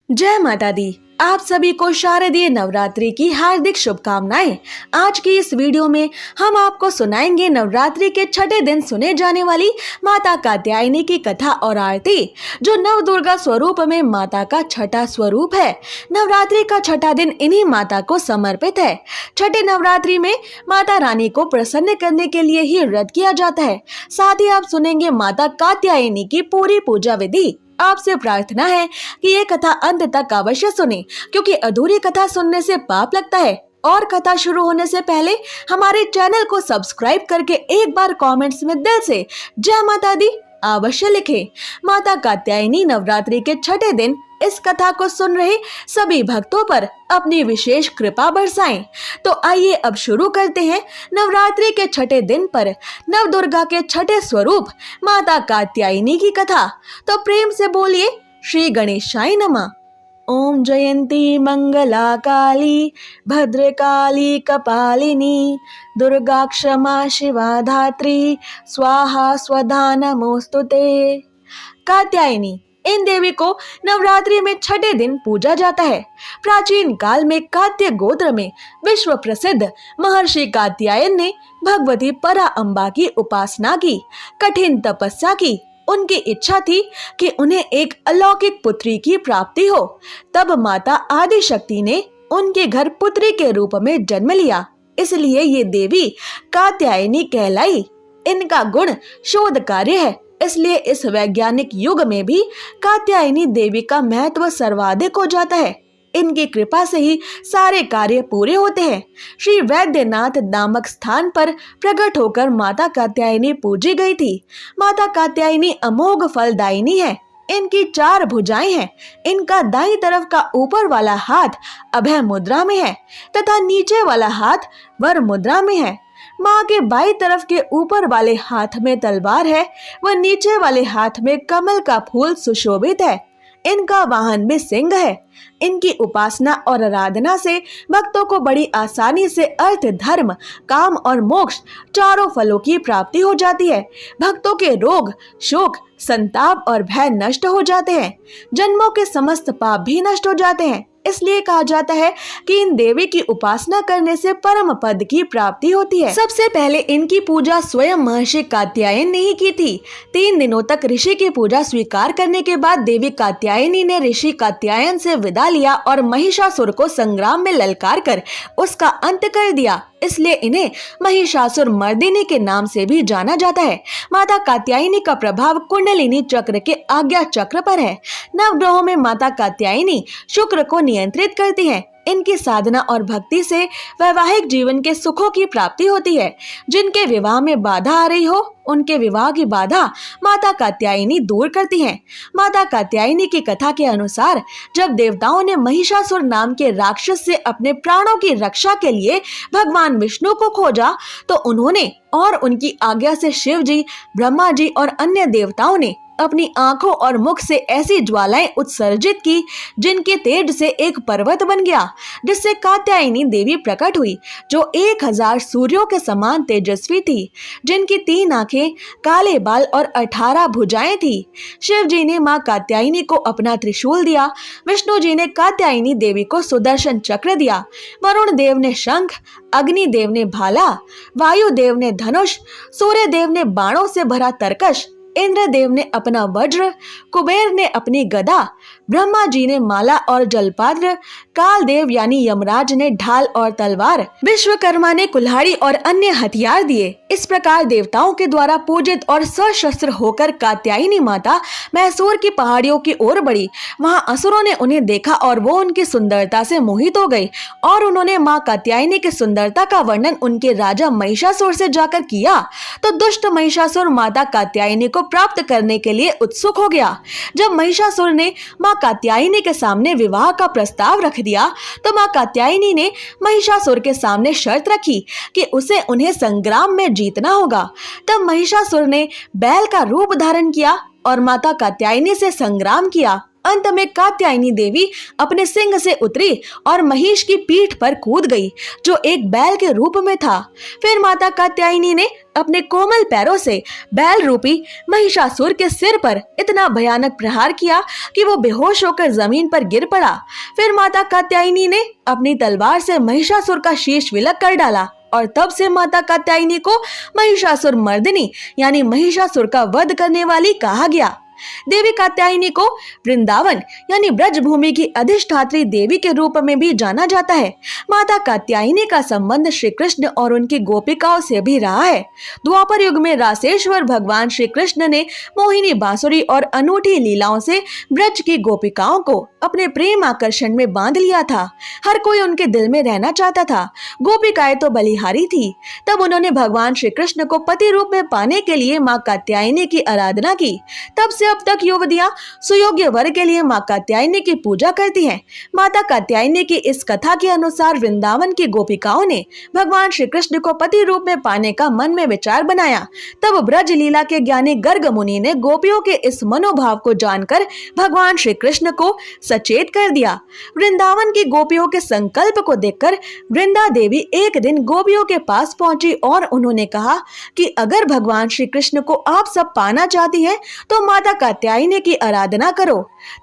जय माता दी। आप सभी को शारदीय नवरात्रि की हार्दिक शुभकामनाएं। आज की इस वीडियो में हम आपको सुनाएंगे नवरात्रि के छठे दिन सुने जाने वाली माता कात्यायनी की कथा और आरती, जो नव दुर्गा स्वरूप में माता का छठा स्वरूप है। नवरात्रि का छठा दिन इन्हीं माता को समर्पित है। छठे नवरात्रि में माता रानी को प्रसन्न करने के लिए ही व्रत किया जाता है। साथ ही आप सुनेंगे माता कात्यायनी की पूरी पूजा विधि। आपसे प्रार्थना है कि ये कथा अंत तक अवश्य सुने, क्योंकि अधूरी कथा सुनने से पाप लगता है। और कथा शुरू होने से पहले हमारे चैनल को सब्सक्राइब करके एक बार कमेंट्स में दिल से जय माता दी अवश्य लिखें। माता कात्यायनी नवरात्रि के छठे दिन इस कथा को सुन रहे सभी भक्तों पर अपनी विशेष कृपा बरसाएं। तो आइए अब शुरू करते हैं नवरात्रि के छठे दिन पर नव दुर्गा के छठे स्वरूप माता कात्यायनी की कथा। तो प्रेम से बोलिए श्री गणेशाय नमः। ओम जयंती मंगला काली भद्रकाली कपालिनी दुर्गा क्षमा शिवा धात्री स्वाहा स्वधा नमोस्तुते। कात्यायनी इन देवी को नवरात्रि में छठे दिन पूजा जाता है। प्राचीन काल में कात्य गोत्र में विश्व प्रसिद्ध महर्षि कात्यायन ने भगवती परा अम्बा की उपासना की, कठिन तपस्या की। उनकी इच्छा थी कि उन्हें एक अलौकिक पुत्री की प्राप्ति हो। तब माता आदि शक्ति ने उनके घर पुत्री के रूप में जन्म लिया, इसलिए ये देवी कात्यायनी कहलाई। इनका गुण शोध कार्य है, इसलिए इस वैज्ञानिक युग में भी कात्यायनी देवी का महत्व सर्वाधिक हो जाता है। इनकी कृपा से ही सारे कार्य पूरे होते हैं। श्री वैद्यनाथ नामक स्थान पर प्रकट होकर माता कात्यायनी पूजी गई थी। माता कात्यायनी अमोघ फलदायिनी है। इनकी 4 भुजाएं हैं। इनका दाईं तरफ का ऊपर वाला हाथ अभय मुद्रा में है तथा नीचे वाला हाथ वर मुद्रा में है। माँ के बाईं तरफ के ऊपर वाले हाथ में तलवार है व नीचे वाले हाथ में कमल का फूल सुशोभित है। इनका वाहन भी सिंह है। इनकी उपासना और आराधना से भक्तों को बड़ी आसानी से अर्थ, धर्म, काम और मोक्ष चारों फलों की प्राप्ति हो जाती है। भक्तों के रोग, शोक, संताप और भय नष्ट हो जाते हैं। जन्मों के समस्त पाप भी नष्ट हो जाते हैं। इसलिए कहा जाता है कि इन देवी की उपासना करने से परम पद की प्राप्ति होती है। सबसे पहले इनकी पूजा स्वयं महर्षि कात्यायन ने ही की थी। 3 दिनों तक ऋषि की पूजा स्वीकार करने के बाद देवी कात्यायनी ने ऋषि कात्यायन से विदा लिया और महिषासुर को संग्राम में ललकार कर उसका अंत कर दिया। इसलिए इन्हें महिषासुर मर्दिनी के नाम से भी जाना जाता है। माता कात्यायनी का प्रभाव कुंडलिनी चक्र के आज्ञा चक्र पर है। नवग्रहों में माता कात्यायनी शुक्र को नियंत्रित करती हैं। इनकी साधना और भक्ति से वैवाहिक जीवन के सुखों की प्राप्ति होती है। जिनके विवाह में बाधा आ रही हो, उनके विवाह की बाधा माता कात्यायनी दूर करती हैं। माता कात्यायनी की कथा के अनुसार जब देवताओं ने महिषासुर नाम के राक्षस से अपने प्राणों की रक्षा के लिए भगवान विष्णु को खोजा, तो उन्होंने और उनकी आज्ञा से शिव जी, ब्रह्मा जी और अन्य देवताओं ने अपनी आंखों और मुख से ऐसी ज्वालाएं उत्सर्जित की जिनके तेज से एक पर्वत बन गया, जिससे कात्यायनी देवी प्रकट हुई, जो 1000 सूर्यों के समान तेजस्वी थी, जिनकी 3 आंखें, काले बाल और 18 भुजाएं थी। शिव जी ने मां कात्यायनी को अपना त्रिशूल दिया। विष्णु जी ने कात्यायनी देवी को सुदर्शन चक्र दिया। वरुण देव ने शंख, अग्नि देव ने भाला, वायु देव ने धनुष, सूर्य देव ने बाणों से भरा तरकश, इंद्रदेव ने अपना वज्र, कुबेर ने अपनी गदा, ब्रह्मा जी ने माला और जलपात्र, काल देव यानी यमराज ने ढाल और तलवार, विश्वकर्मा ने कुल्हाड़ी और अन्य हथियार दिए। इस प्रकार देवताओं के द्वारा पूजित और सशस्त्र होकर कात्यायनी माता मैसूर की पहाड़ियों की ओर बढ़ी। वहां असुरों ने उन्हें देखा और वो उनकी सुंदरता से मोहित हो गई और उन्होंने मां कात्यायनी की सुंदरता का वर्णन उनके राजा महिषासुर से जाकर किया। तो दुष्ट महिषासुर माता कात्यायनी को प्राप्त करने के लिए उत्सुक हो गया। जब महिषासुर ने मां कात्यायनी के सामने विवाह का प्रस्ताव रख दिया, तो मां कात्यायनी ने महिषासुर के सामने शर्त रखी कि उसे उन्हें संग्राम में जीतना होगा। तब महिषासुर ने बैल का रूप धारण किया और माता कात्यायनी से संग्राम किया। अंत में कात्यायनी देवी अपने सिंह से उतरी और महिष की पीठ पर कूद गई, जो एक बैल के रूप में था। फिर माता कात्यायनी ने अपने कोमल पैरों से बैल रूपी महिषासुर के सिर पर इतना भयानक प्रहार किया कि वो बेहोश होकर जमीन पर गिर पड़ा। फिर माता कात्यायनी ने अपनी तलवार से महिषासुर का शीश विलग कर डाला और तब से माता कात्यायनी को महिषासुर मर्दिनी यानी महिषासुर का वध करने वाली कहा गया। देवी कात्यायनी को वृंदावन यानी ब्रज भूमि की अधिष्ठात्री देवी के रूप में भी जाना जाता है। माता कात्यायनी का संबंध श्री कृष्ण और उनकी गोपिकाओं से भी रहा है। द्वापर युग में रासेश्वर भगवान श्री कृष्ण ने मोहिनी बांसुरी और अनूठी लीलाओं से ब्रज की गोपिकाओं को अपने प्रेम आकर्षण में बांध लिया था। हर कोई उनके दिल में रहना चाहता था। गोपिकाएं तो बलिहारी थी। तब उन्होंने भगवान श्री कृष्ण को पति रूप में पाने के लिए माँ कात्यायनी की आराधना की। तब से अब तक युवतियां सुयोग्य वर के लिए माँ कात्यायनी की पूजा करती हैं। माता कात्यायनी की इस कथा के अनुसार वृंदावन की गोपिकाओं ने भगवान श्री कृष्ण को पति रूप में पाने का मन में विचार बनाया। तब ब्रज लीला के ज्ञानी गर्ग मुनि ने गोपियों के इस मनोभाव को जानकर भगवान श्री कृष्ण को सचेत कर दिया। वृंदावन की गोपियों के संकल्प को देखकर वृंदा देवी एक दिन गोपियों के पास पहुंची और उन्होंने कहा कि अगर भगवान श्री कृष्ण को आप सब पाना चाहती हैं तो माता कात्यायनी की आराधना करो।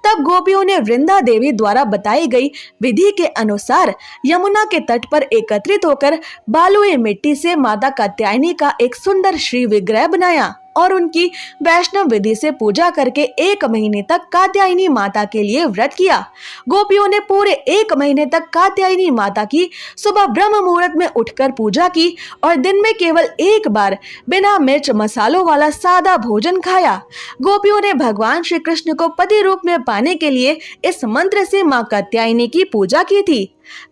तब गोपियों ने वृंदा देवी द्वारा बताई गई विधि के अनुसार यमुना के तट पर एकत्रित होकर बालुई मिट्टी से माता कात्यायनी का एक सुंदर श्री विग्रह बनाया और उनकी वैष्णव विधि से पूजा करके 1 महीने तक कात्यायनी माता के लिए व्रत किया। गोपियों ने पूरे 1 महीने तक कात्यायनी माता की सुबह ब्रह्म मुहूर्त में उठकर पूजा की और दिन में केवल 1 बार बिना मिर्च मसालों वाला सादा भोजन खाया। गोपियों ने भगवान श्री कृष्ण को पति रूप में पाने के लिए इस मंत्र से माँ कात्यायनी की पूजा की थी।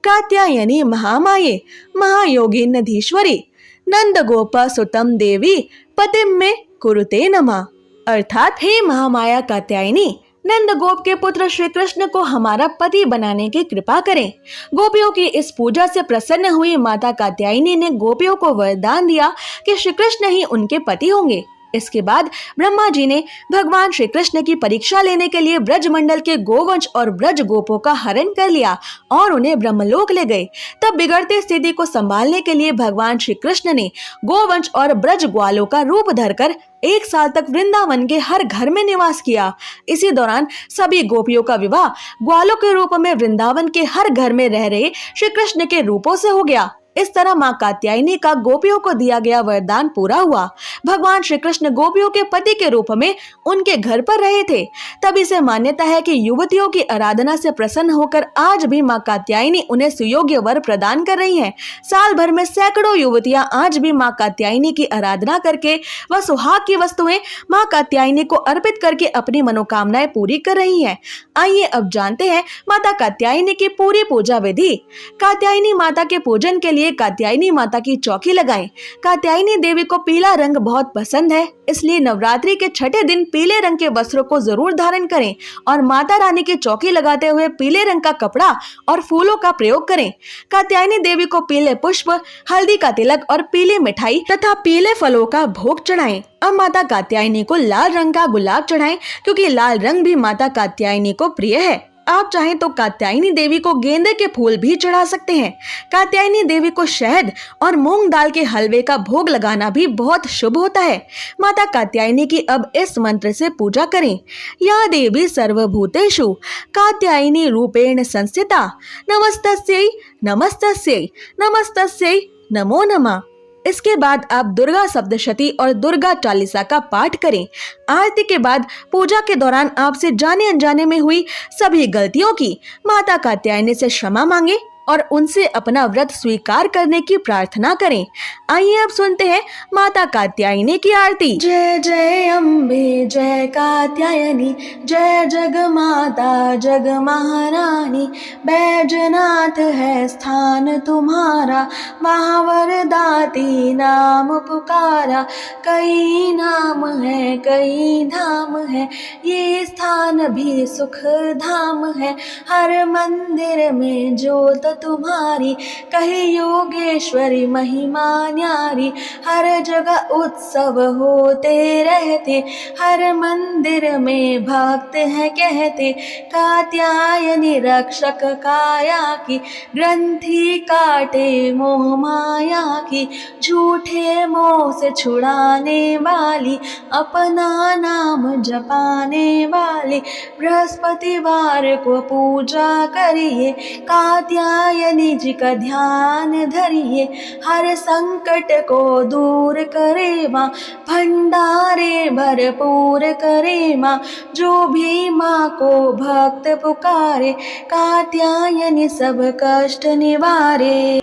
कात्यायनी महामाये महायोगिनधीश्वरी नंद गोपा सुतम देवी पतिम में कुरुते नमः। अर्थात हे महामाया कात्यायनी, नंद गोप के पुत्र श्री कृष्ण को हमारा पति बनाने की कृपा करें। गोपियों की इस पूजा से प्रसन्न हुई माता कात्यायनी ने गोपियों को वरदान दिया कि श्री कृष्ण ही उनके पति होंगे। इसके बाद ब्रह्मा जी ने भगवान श्री कृष्ण की परीक्षा लेने के लिए ब्रज मंडल के गोवंश और ब्रज गोपों का हरण कर लिया और उन्हें ब्रह्मलोक ले गए। तब बिगड़ती स्थिति को संभालने के लिए भगवान श्री कृष्ण ने गोवंश और ब्रज ग्वालों का रूप धरकर 1 साल तक वृंदावन के हर घर में निवास किया। इसी दौरान सभी गोपियों का विवाह ग्वालों के रूप में वृंदावन के हर घर में रह रहे श्री कृष्ण के रूपों से हो गया। इस तरह माँ कात्यायनी का गोपियों को दिया गया वरदान पूरा हुआ। भगवान श्री कृष्ण गोपियों के पति के रूप में उनके घर पर रहे थे। तभी से मान्यता है कि युवतियों की आराधना से प्रसन्न होकर आज भी माँ कात्यायनी उन्हें सुयोग्य वर प्रदान कर रही हैं। साल भर में सैकड़ों युवतियां आज भी माँ कात्यायनी की आराधना करके व सुहाग की वस्तुएं माँ कात्यायनी को अर्पित करके अपनी मनोकामनाएं पूरी कर रही हैं। आइए अब जानते हैं माता कात्यायनी की पूरी पूजा विधि। कात्यायनी माता के पूजन के लिए कात्यायनी माता की चौकी लगाएं। कात्यायनी देवी को पीला रंग बहुत पसंद है, इसलिए नवरात्रि के छठे दिन पीले रंग के वस्त्रों को जरूर धारण करें और माता रानी की चौकी लगाते हुए पीले रंग का कपड़ा और फूलों का प्रयोग करें। कात्यायनी देवी को पीले पुष्प, हल्दी का तिलक और पीली मिठाई तथा पीले फलों का भोग चढ़ाएं। अब माता कात्यायनी को लाल रंग का गुलाब चढ़ाएं, क्योंकि लाल रंग भी माता कात्यायनी को प्रिय है। आप चाहें तो कात्यायनी देवी को गेंदे के फूल भी चढ़ा सकते हैं। कात्यायनी देवी को शहद और मूंग दाल के हलवे का भोग लगाना भी बहुत शुभ होता है। माता कात्यायनी की अब इस मंत्र से पूजा करें। या देवी सर्वभूतेषु कात्यायनी रूपेण संस्थिता नमस्तस्यै नमस्तस्यै नमस्तस्यै नमो नमः। इसके बाद आप दुर्गा सप्तशती और दुर्गा चालीसा का पाठ करें। आरती के बाद पूजा के दौरान आपसे जाने अनजाने में हुई सभी गलतियों की माता कात्यायनी से क्षमा मांगे और उनसे अपना व्रत स्वीकार करने की प्रार्थना करें। आइए अब सुनते हैं माता कात्यायनी की आरती। जय जय अम्बे जय कात्यायनी, जय जग माता जग महारानी। बैजनाथ है स्थान तुम्हारा, वहाँ वरदाती नाम पुकारा। कई नाम है कई धाम है, ये स्थान भी सुख धाम है। हर मंदिर में ज्योत तुम्हारी, कहे योगेश्वरी महिमा न्यारी। हर जगह उत्सव होते रहते, हर मंदिर में भक्त है कहते। कात्यायनी रक्षक काया की, ग्रंथि काटे मोह माया की। झूठे मोह से छुड़ाने वाली, अपना नाम जपाने वाली। बृहस्पतिवार को पूजा करिए, कात्यायनी जी का ध्यान धरिए। हर संकट को दूर करे माँ, भंडारे भरपूर करे माँ। जो भी माँ को भक्त पुकारे, कात्यायनी सब कष्ट निवारे।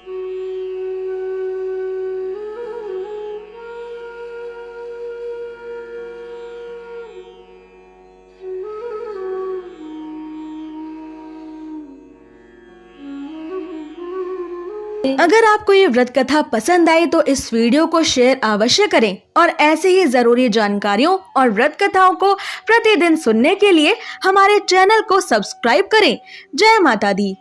अगर आपको ये व्रत कथा पसंद आई तो इस वीडियो को शेयर अवश्य करें और ऐसे ही जरूरी जानकारियों और व्रत कथाओं को प्रतिदिन सुनने के लिए हमारे चैनल को सब्सक्राइब करें। जय माता दी।